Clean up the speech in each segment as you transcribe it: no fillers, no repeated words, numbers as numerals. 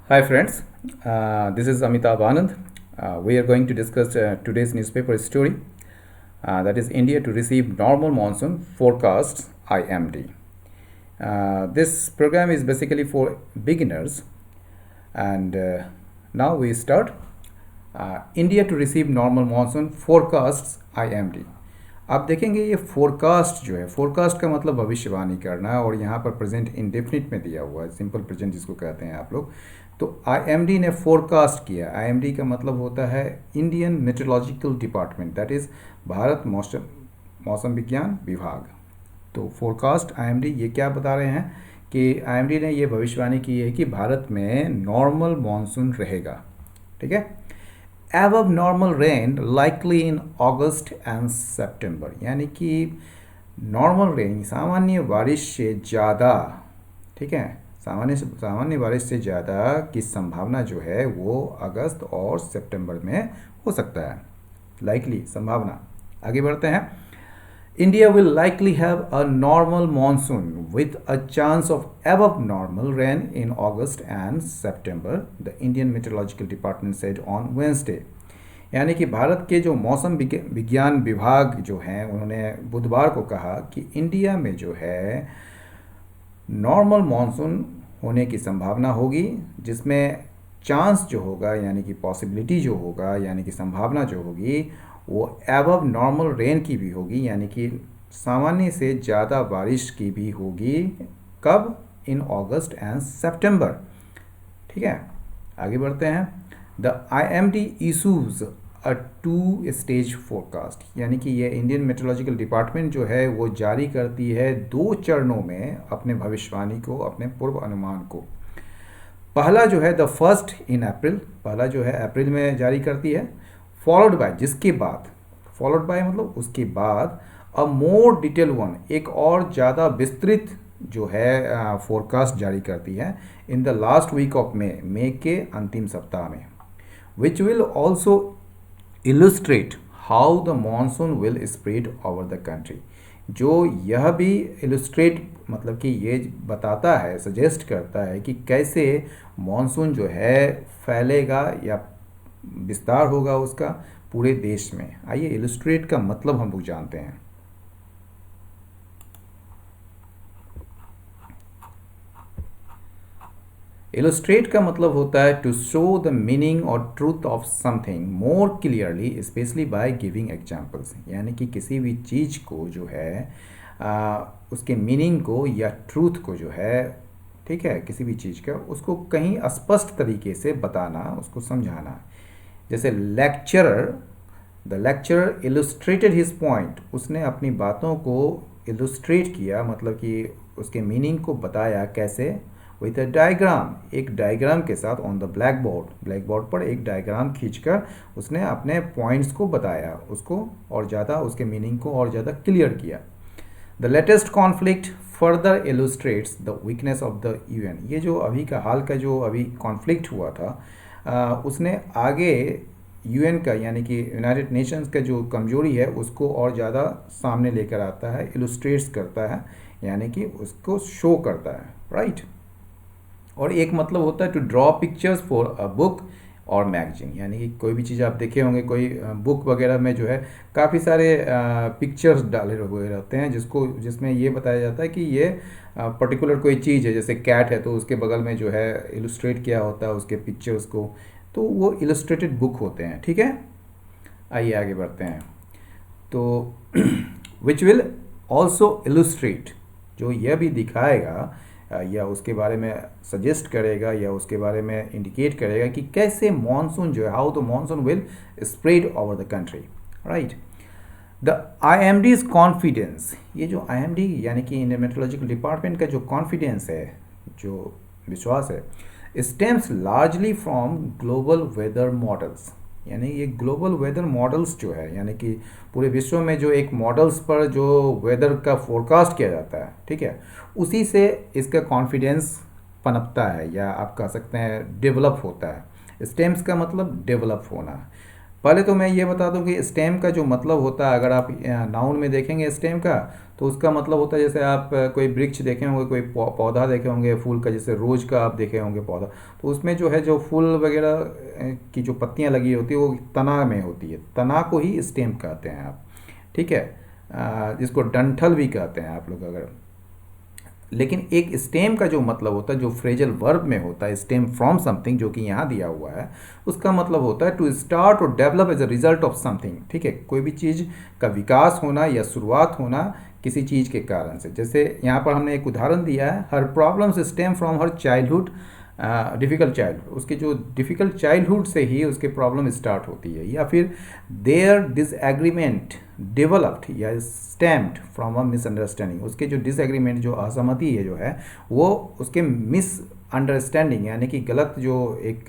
Hi friends, this is Amitabh Anand. We are going to discuss today's newspaper story, that is India to receive normal monsoon forecasts IMD. This program is basically for beginners, and now we start. India to receive normal monsoon forecast IMD. आप देखेंगे ये forecast जो है, forecast का मतलब भविष्यवाणी करना है, और यहाँ पर प्रेजेंट इंडेफिनिट में दिया हुआ है, सिंपल प्रेजेंट जिसको कहते हैं आप लोग। तो आईएमडी ने फोरकास्ट किया। आईएमडी का मतलब होता है Indian meteorological department, that is भारत मौसम विज्ञान विभाग। तो फोरकास्ट आईएमडी ये क्या बता रहे हैं कि आईएमडी ने ये भविष्यवाणी की है कि भारत में नॉर्मल मानसून रहेगा। ठीक है, above normal rain likely in August and September, यानी कि नॉर्मल रेन सामान्य बारिश से ज़्यादा, ठीक है, सामान्य बारिश से ज़्यादा की संभावना जो है वो अगस्त और सितंबर में हो सकता है। लाइकली संभावना। आगे बढ़ते हैं। India will likely have a normal monsoon with a chance of above normal rain in August and September, the Indian Meteorological Department said on Wednesday. यानी कि भारत के जो मौसम विज्ञान विभाग जो हैं उन्होंने बुधवार को कहा कि इंडिया में जो है नॉर्मल मानसून होने की संभावना होगी, जिसमें चांस जो होगा यानी कि पॉसिबिलिटी जो होगा यानी कि संभावना जो होगी वो एबव नॉर्मल रेन की भी होगी, यानी कि सामान्य से ज़्यादा बारिश की भी होगी। कब? इन अगस्त एंड सितंबर। ठीक है, आगे बढ़ते हैं। The IMD issues a 2 stage forecast, यानी कि ये इंडियन मेट्रोलॉजिकल डिपार्टमेंट जो है वो जारी करती है 2 चरणों में अपने भविष्यवाणी को, अपने पूर्व अनुमान को। पहला जो है द फर्स्ट इन अप्रैल, पहला जो है अप्रैल में जारी करती है। फॉलोड बाय, जिसके बाद, फॉलोड बाय मतलब उसके बाद अ मोर डिटेल वन, एक और ज़्यादा विस्तृत जो है फोरकास्ट जारी करती है in the last week of May के अंतिम सप्ताह में, which will also illustrate how the monsoon will spread over the country. जो यह भी इलस्ट्रेट मतलब कि ये बताता है, सजेस्ट करता है कि कैसे मानसून जो है फैलेगा या विस्तार होगा उसका पूरे देश में। आइए इलस्ट्रेट का मतलब हम लोग जानते हैं। इलस्ट्रेट का मतलब होता है टू शो द मीनिंग और truth of something more clearly, specially by giving examples, यानी कि किसी भी चीज़ को जो है उसके मीनिंग को या ट्रूथ को जो है, ठीक है, किसी भी चीज़ का उसको कहीं स्पष्ट तरीके से बताना, उसको समझाना। जैसे the lecturer illustrated his point, उसने अपनी बातों को इलस्ट्रेट किया, मतलब कि उसके मीनिंग को बताया। कैसे? विथ अ डायग्राम, एक डायग्राम के साथ ऑन द ब्लैक बोर्ड पर एक डायग्राम खींचकर उसने अपने पॉइंट्स को बताया, उसको और ज़्यादा, उसके मीनिंग को और ज़्यादा क्लियर किया। The latest conflict further illustrates the weakness of the UN, ये जो अभी का हाल का जो अभी कॉन्फ्लिक्ट हुआ था उसने आगे यूएन का यानी कि यूनाइटेड नेशंस का जो कमजोरी है उसको और ज़्यादा सामने लेकर आता है, इलस्ट्रेट्स करता है, यानी कि उसको शो करता है, राइट। और एक मतलब होता है to draw pictures for a book और मैगजीन, यानी कि कोई भी चीज़ आप देखे होंगे, कोई बुक वगैरह में जो है काफ़ी सारे पिक्चर्स डाले हुए रहते हैं जिसमें ये बताया जाता है कि ये पर्टिकुलर कोई चीज़ है, जैसे कैट है तो उसके बगल में जो है इलस्ट्रेट किया होता है उसके पिक्चर्स को, तो वो इलस्ट्रेटेड बुक होते हैं। ठीक है, आइए आगे बढ़ते हैं। तो विच विल ऑल्सो इलस्ट्रेट, जो यह भी दिखाएगा या उसके बारे में सजेस्ट करेगा या उसके बारे में इंडिकेट करेगा कि कैसे मानसून जो है, how the monsoon will spread over the country, right. The IMD's confidence, ये जो आईएमडी यानी कि इंडियन मेट्रोलॉजिकल डिपार्टमेंट का जो कॉन्फिडेंस है, जो विश्वास है, stems largely from global weather models, यानी ये ग्लोबल वेदर मॉडल्स जो है, यानी कि पूरे विश्व में जो एक मॉडल्स पर जो वेदर का फोरकास्ट किया जाता है, ठीक है, उसी से इसका कॉन्फिडेंस पनपता है, या आप कह सकते हैं डेवलप होता है। स्टेम्स का मतलब डेवलप होना। पहले तो मैं ये बता दूं कि स्टेम का जो मतलब होता है, अगर आप नाउन में देखेंगे स्टेम का, तो उसका मतलब होता है जैसे आप कोई वृक्ष देखे होंगे, कोई पौधा देखे होंगे फूल का, जैसे रोज का आप देखे होंगे पौधा, तो उसमें जो है जो फूल वगैरह की जो पत्तियां लगी होती है वो तना में होती है, तना को ही स्टेम कहते हैं आप, ठीक है। जिसको डंठल भी कहते हैं आप लोग अगर। लेकिन एक स्टेम का जो मतलब होता है, जो फ्रेजल वर्ब में होता है, स्टेम फ्रॉम समथिंग, जो कि यहाँ दिया हुआ है, उसका मतलब होता है टू स्टार्ट और develop as a result of something, ठीक है। कोई भी चीज़ का विकास होना या शुरुआत होना किसी चीज़ के कारण से। जैसे यहाँ पर हमने एक उदाहरण दिया है, her problems stem from her childhood difficult childhood, उसके जो डिफ़िकल्ट चाइल्डहुड से ही उसके प्रॉब्लम स्टार्ट होती है। या फिर देयर डिसएग्रीमेंट डेवलप्ड या स्टेम्ड फ्रॉम अ मिसअंडरस्टैंडिंग, उसके जो डिसएग्रीमेंट, जो असहमति है जो है, वो उसके मिसअंडरस्टैंडिंग यानी कि गलत जो एक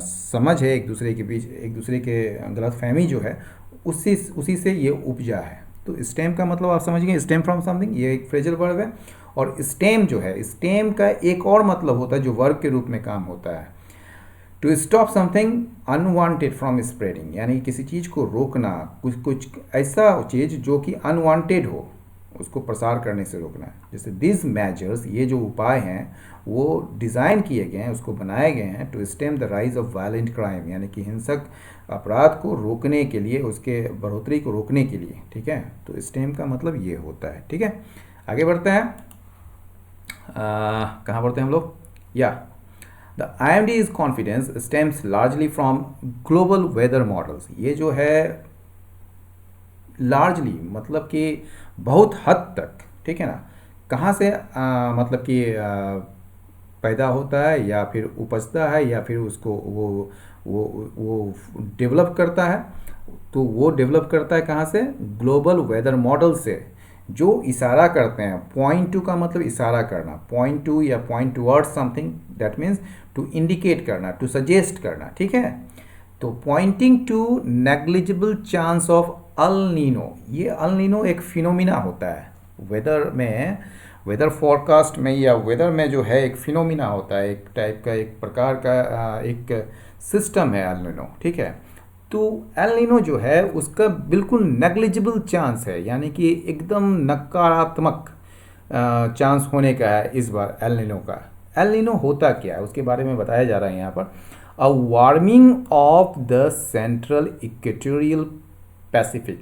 समझ है एक दूसरे के बीच, एक दूसरे के गलत फहमी जो है, उसी से ये उपजा है। तो स्टेम का मतलब आप समझ गए, स्टेम फ्रॉम समथिंग, ये एक फ्रेजल वर्ब है। और स्टेम जो है, स्टेम का एक और मतलब होता है जो वर्ब के रूप में काम होता है, to stop something unwanted from spreading, यानी किसी चीज़ को रोकना, कुछ ऐसा चीज़ जो कि अनवांटेड हो, उसको प्रसार करने से रोकना है। जैसे दिस मेजर्स, ये जो उपाय हैं वो डिज़ाइन किए गए हैं, उसको बनाए गए हैं to stem the rise of violent crime, यानी कि हिंसक अपराध को रोकने के लिए, उसके बढ़ोतरी को रोकने के लिए, ठीक है। तो स्टेम का मतलब ये होता है, ठीक है। आगे बढ़ते हैं, कहाँ बढ़ते हैं हम लोग, या the IMD's confidence stems largely from global weather models। ये जो है लार्जली मतलब कि बहुत हद तक, ठीक है ना, कहाँ से मतलब कि पैदा होता है या फिर उपजता है या फिर उसको वो डेवलप करता है। तो वो डेवलप करता है कहाँ से, ग्लोबल वेदर मॉडल से, जो इशारा करते हैं। पॉइंट टू का मतलब इशारा करना, पॉइंट टू या point toward something, that means to indicate करना, टू सजेस्ट करना, ठीक है। तो pointing to negligible chance of El Nino, ये अल नीनो एक फिनोमिना होता है वेदर में, वेदर फोरकास्ट में या वेदर में जो है एक फिनोमिना होता है, एक टाइप का, एक प्रकार का एक सिस्टम है अल नीनो, ठीक है। तो एल नीनो जो है उसका बिल्कुल नेग्लिजिबल चांस है, यानी कि एकदम नकारात्मक चांस होने का है इस बार एल नीनो का। एल नीनो होता क्या है उसके बारे में बताया जा रहा है यहाँ पर। A warming of the central equatorial Pacific.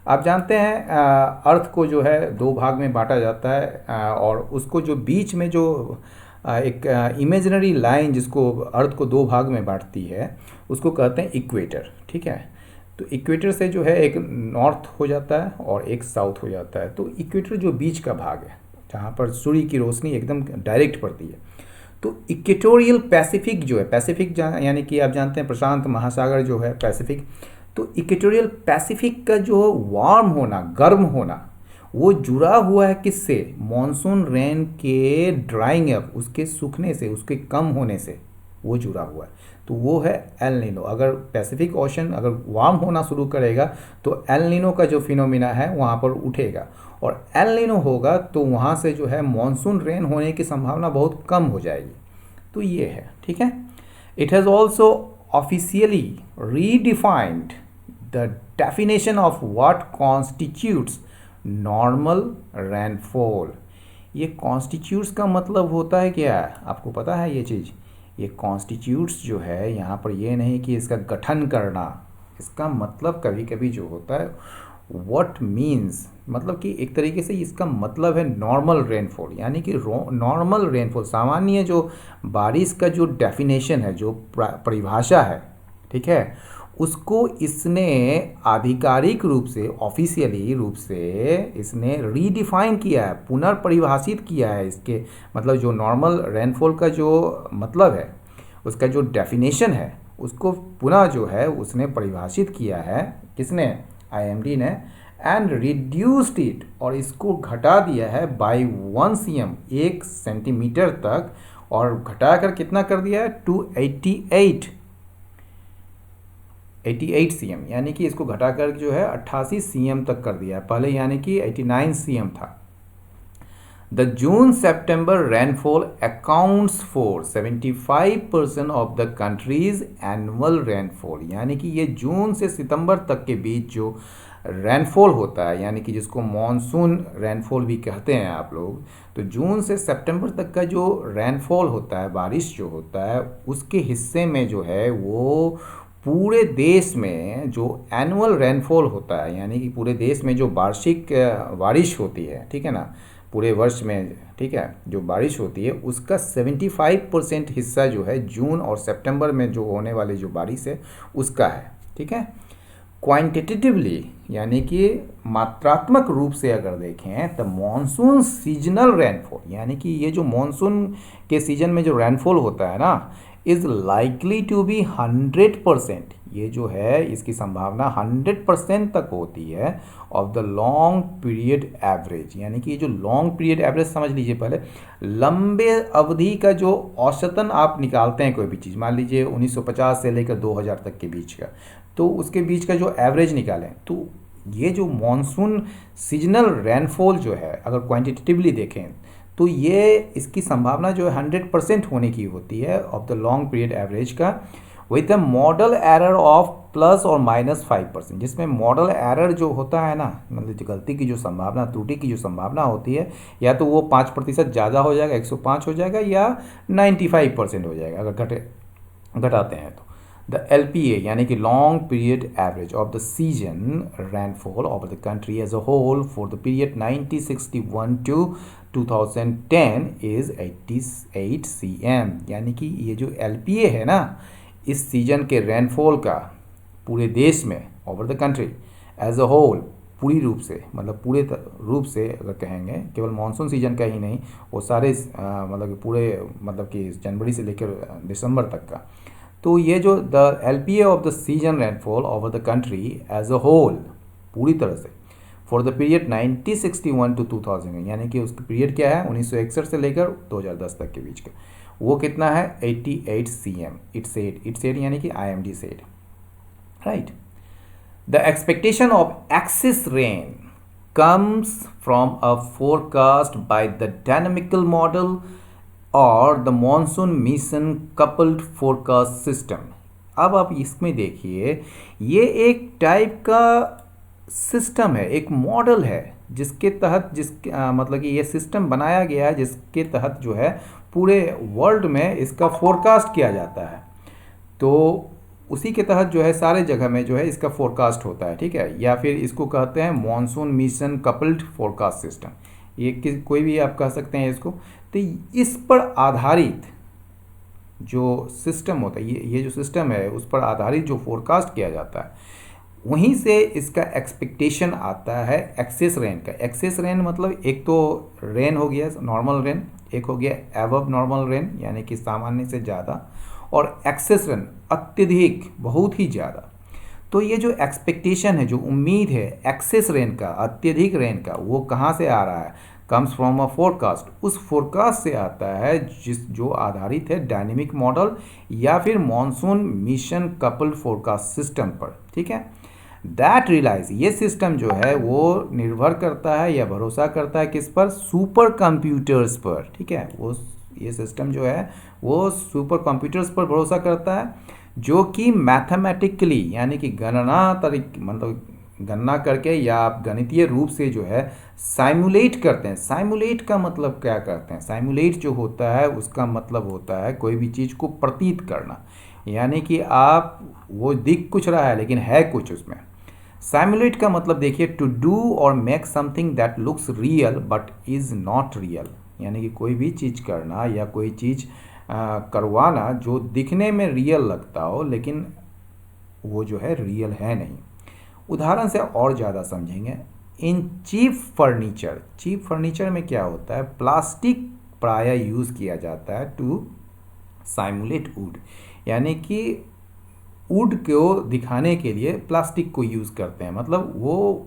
आप जानते हैं अर्थ को जो है दो भाग में बांटा जाता है, और उसको जो बीच में जो एक इमेजिनरी लाइन जिसको अर्थ को दो भाग में बांटती है, उसको कहते हैं इक्वेटर, ठीक है। तो इक्वेटर से जो है एक नॉर्थ हो जाता है और एक साउथ हो जाता है। तो इक्वेटर जो बीच का भाग है, जहाँ पर सूर्य की रोशनी एकदम डायरेक्ट पड़ती है, तो इक्वेटोरियल पैसिफिक जो है, पैसिफिक यानी कि आप जानते हैं प्रशांत महासागर जो है पैसिफिक, तो इक्वेटोरियल पैसिफिक का जो वार्म होना, गर्म होना, वो जुड़ा हुआ है किससे, मॉनसून रेन के ड्राइंग अप, उसके सूखने से, उसके कम होने से वो जुड़ा हुआ है। तो वो है एल नीनो। अगर पैसिफिक ओशन अगर वार्म होना शुरू करेगा तो एल नीनो का जो फिनोमिना है वहाँ पर उठेगा, और एल नीनो होगा तो वहाँ से जो है मॉनसून रेन होने की संभावना बहुत कम हो जाएगी। तो ये है, ठीक है। It has also officially redefined the definition of what constitutes normal rainfall. ये कॉन्स्टिट्यूट्स का मतलब होता है क्या, आपको पता है ये चीज़। ये कॉन्स्टिट्यूट्स जो है यहाँ पर ये नहीं कि इसका गठन करना, इसका मतलब कभी कभी जो होता है व्हाट मीन्स, मतलब कि एक तरीके से इसका मतलब है नॉर्मल रेनफॉल, यानी कि नॉर्मल रेनफॉल, सामान्य जो बारिश का जो डेफिनेशन है, जो परिभाषा है, ठीक है, उसको इसने आधिकारिक रूप से, ऑफिशियली रूप से इसने रीडिफाइन किया है, पुनर्परिभाषित किया है। इसके मतलब जो नॉर्मल रेनफॉल का जो मतलब है, उसका जो डेफिनेशन है, उसको पुनः जो है उसने परिभाषित किया है, किसने, IMD ने, एंड रिड्यूस्ड इट, और इसको घटा दिया है बाय 1 cm, 1 सेंटीमीटर तक, और घटाकर कितना कर दिया है, टू 88 cm, यानी कि इसको घटाकर जो है 88 cm तक कर दिया है। पहले यानी कि 89 cm था। The June September rainfall accounts for 75% of the countries annual rainfall, यानी कि ये जून से सितंबर तक के बीच जो रेनफॉल होता है, यानी कि जिसको मॉनसून रेनफॉल भी कहते हैं आप लोग, तो जून से सितंबर तक का जो रेनफॉल होता है, बारिश जो होता है, उसके हिस्से में जो है वो पूरे देश में जो एनुअल रेनफॉल होता है, यानी कि पूरे देश में जो वार्षिक बारिश होती है, ठीक है ना, पूरे वर्ष में, ठीक है, जो बारिश होती है उसका 75% हिस्सा जो है जून और सितंबर में जो होने वाली जो बारिश है उसका है, ठीक है। क्वांटिटेटिवली, यानी कि मात्रात्मक रूप से अगर देखें तो मॉनसून सीजनल रेनफॉल, यानी कि ये जो मॉनसून के सीजन में जो रेनफॉल होता है ना, इज़ लाइकली टू बी 100%, ये जो है इसकी संभावना 100% तक होती है of the long period average, यानी कि ये जो लॉन्ग पीरियड एवरेज समझ लीजिए, पहले लंबे अवधि का जो औसतन आप निकालते हैं कोई भी चीज़, मान लीजिए 1950 से लेकर 2000 तक के बीच का, तो उसके बीच का जो एवरेज निकालें, तो ये जो मॉनसून सीजनल रेनफॉल जो है अगर क्वांटिटेटिवली देखें तो ये इसकी संभावना जो है 100% होने की होती है of the long period average का, with a model error of plus और -5%, जिसमें मॉडल एरर जो होता है ना, मतलब गलती की जो संभावना, त्रुटि की जो संभावना होती है, या तो वो 5% ज़्यादा हो जाएगा, 105 हो जाएगा, या 95% हो जाएगा अगर घटाते हैं तो। द LPA, यानी कि long period average of the season rainfall of the country as a whole for the period 1961 to 2010 is 88 cm, यानी कि ये जो LPA है ना, इस सीजन के रेनफॉल का पूरे देश में over the country as a whole, पूरी रूप से, मतलब पूरे रूप से अगर कहेंगे, केवल मानसून सीजन का ही नहीं, वो सारे मतलब पूरे, मतलब कि जनवरी से लेकर दिसंबर तक का, तो ये जो the LPA of the season rainfall over the country as a whole, पूरी तरह से, फॉर द पीरियड 1961 टू 2000, यानी कि उसका पीरियड क्या है 1961 से लेकर 2010 तक के बीच का, वो कितना है 88 cm। इट सेड यानी कि IMD said, right. The expectation of excess rain comes from a forecast by the dynamical model और the monsoon mission coupled forecast system. अब आप इसमें देखिए, ये एक टाइप का सिस्टम है, एक मॉडल है, जिसके तहत मतलब कि ये सिस्टम बनाया गया है, जिसके तहत जो है पूरे वर्ल्ड में इसका फोरकास्ट किया जाता है। तो उसी के तहत जो है सारे जगह में जो है इसका फोरकास्ट होता है, ठीक है, या फिर इसको कहते हैं monsoon mission coupled forecast system, ये कोई भी आप कह सकते हैं इसको। तो इस पर आधारित जो सिस्टम होता है, ये जो सिस्टम है उस पर आधारित जो फोरकास्ट किया जाता है, वहीं से इसका एक्सपेक्टेशन आता है एक्सेस रेन का। एक्सेस रेन मतलब एक तो रेन हो गया नॉर्मल रेन, एक हो गया एबव नॉर्मल रेन, यानी कि सामान्य से ज़्यादा, और एक्सेस रेन अत्यधिक, बहुत ही ज़्यादा। तो ये जो एक्सपेक्टेशन है, जो उम्मीद है एक्सेस रेन का, अत्यधिक रेन का, वो कहाँ से आ रहा है, कम्स फ्रॉम अ फोरकास्ट, उस फोरकास्ट से आता है जो आधारित है डायनेमिक मॉडल या फिर monsoon mission coupled forecast system पर, ठीक है। दैट रिलाइज, ये सिस्टम जो है वो निर्भर करता है या भरोसा करता है किस पर, सुपर कंप्यूटर्स पर, ठीक है। वो ये सिस्टम जो है वो सुपर कंप्यूटर्स पर भरोसा करता है, जो कि मैथमेटिकली, यानी कि मतलब गणना करके या आप गणितीय रूप से जो है साइमुलेट करते हैं। साइमुलेट का मतलब क्या करते हैं, साइमुलेट जो होता है उसका मतलब होता है कोई भी चीज़ को प्रतीत करना, यानी कि आप वो दिख कुछ रहा है लेकिन है कुछ उसमें। साइमुलेट का मतलब देखिए, टू डू और make something that looks real but is not real, यानी कि कोई भी चीज़ करना या कोई चीज़ करवाना जो दिखने में रियल लगता हो लेकिन वो जो है रियल है नहीं। उदाहरण से और ज़्यादा समझेंगे, इन चीप फर्नीचर में क्या होता है, प्लास्टिक प्रायः यूज़ किया जाता है टू साइमुलेट वुड, यानी कि वुड को दिखाने के लिए प्लास्टिक को यूज़ करते हैं, मतलब वो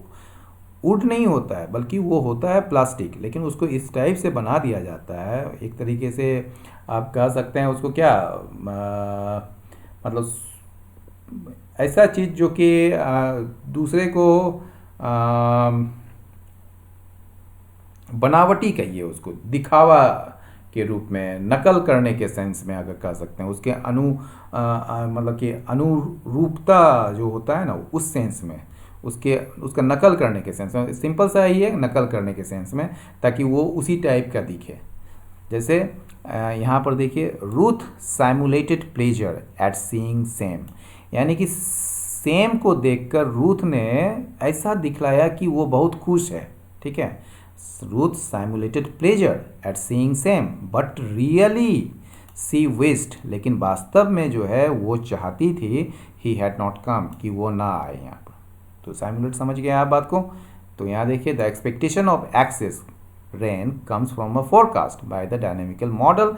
वुड नहीं होता है बल्कि वो होता है प्लास्टिक, लेकिन उसको इस टाइप से बना दिया जाता है, एक तरीके से आप कह सकते हैं उसको क्या, मतलब ऐसा चीज़ जो कि दूसरे को बनावटी कहिए उसको, दिखावा के रूप में, नकल करने के सेंस में अगर कह सकते हैं, उसके मतलब कि अनुरूपता जो होता है ना, उस सेंस में, उसका नकल करने के सेंस में, सिंपल सा ही है, नकल करने के सेंस में, ताकि वो उसी टाइप का दिखे। जैसे यहाँ पर देखिए, Ruth simulated pleasure at seeing same, यानी कि सेम को देखकर रूथ ने ऐसा दिखलाया कि वो बहुत खुश है। ठीक है, Ruth simulated pleasure at seeing same but really she wished, लेकिन वास्तव में जो है वो चाहती थी, ही हैड नॉट कम, कि वो ना आए यहाँ पर। तो साइमुलेट समझ गए आप बात को। तो यहाँ देखिए, the expectation of excess rain comes from a forecast by the dynamical model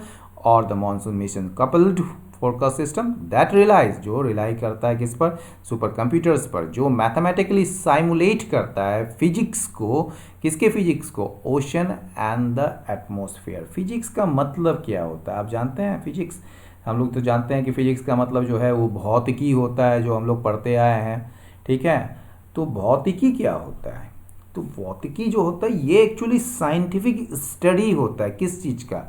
or the monsoon mission coupled forecast system that relies, जो रिलाई करता है किस पर, सुपर कंप्यूटर्स पर, जो मैथमेटिकली साइमुलेट करता है फिजिक्स को। किसके फिजिक्स को? Ocean and the atmosphere. Physics का मतलब क्या होता है आप जानते हैं? फिजिक्स, हम लोग तो जानते हैं कि फिजिक्स का मतलब जो है वो भौतिकी होता है, जो हम लोग पढ़ते आए हैं। ठीक है, तो भौतिकी क्या होता है? तो भौतिकी जो होता है ये एक्चुअली साइंटिफिक स्टडी होता है। किस चीज़ का?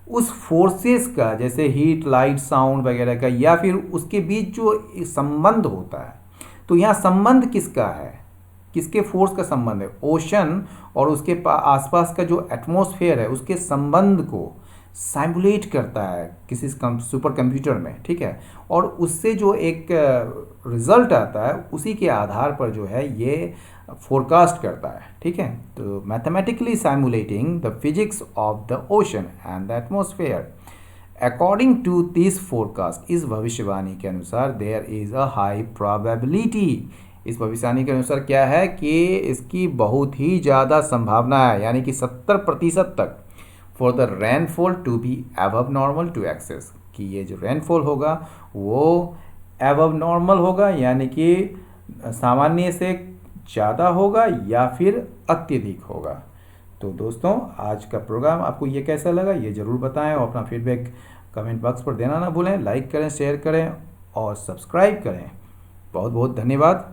उस फोर्सेस का, जैसे हीट, लाइट, साउंड वगैरह का, या फिर उसके बीच जो संबंध होता है। तो यहाँ संबंध किसका है? किसके फोर्स का संबंध है? ओशन और उसके आसपास का जो एटमॉस्फेयर है उसके संबंध को साइमुलेट करता है किसी सुपर कंप्यूटर में। ठीक है, और उससे जो एक रिजल्ट आता है उसी के आधार पर जो है ये फोरकास्ट करता है। ठीक है, तो mathematically simulating the physics of the ocean and the atmosphere according to this forecast, इस भविष्यवाणी के अनुसार there is a high probability, इस भविष्यवाणी के अनुसार क्या है कि इसकी बहुत ही ज़्यादा संभावना है, यानी कि 70% तक, for the rainfall to be above normal to excess, कि ये जो रेनफॉल होगा वो एबव नॉर्मल होगा, यानी कि सामान्य से ज़्यादा होगा या फिर अत्यधिक होगा। तो दोस्तों, आज का प्रोग्राम आपको ये कैसा लगा ये ज़रूर बताएं, और अपना फीडबैक कमेंट बॉक्स पर देना ना भूलें। लाइक करें, शेयर करें और सब्सक्राइब करें। बहुत बहुत धन्यवाद।